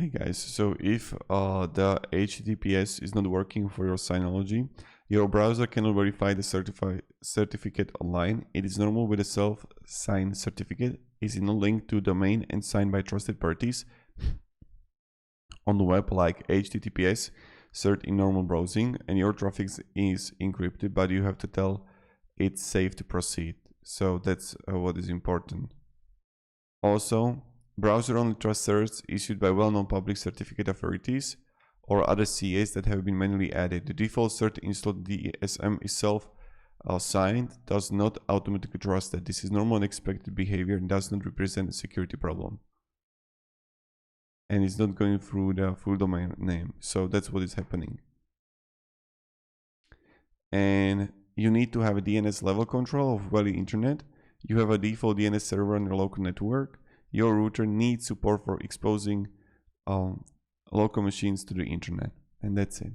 Hey guys, so if the HTTPS is not working for your Synology, your browser cannot verify the certificate online. It is normal with a self-signed certificate. It is not linked to domain and signed by trusted parties on the web like HTTPS cert in normal browsing, and your traffic is encrypted, but you have to tell it's safe to proceed. So that's what is important. Also, browser-only trust certs issued by well-known public certificate authorities or other CAs that have been manually added. The default cert installed DSM is self-signed, does not automatically trust that. This is normal and expected behavior and does not represent a security problem. And it's not going through the full domain name. So that's what is happening. And you need to have a DNS level control of Valley Internet. You have a default DNS server on your local network. Your router needs support for exposing local machines to the internet. And that's it.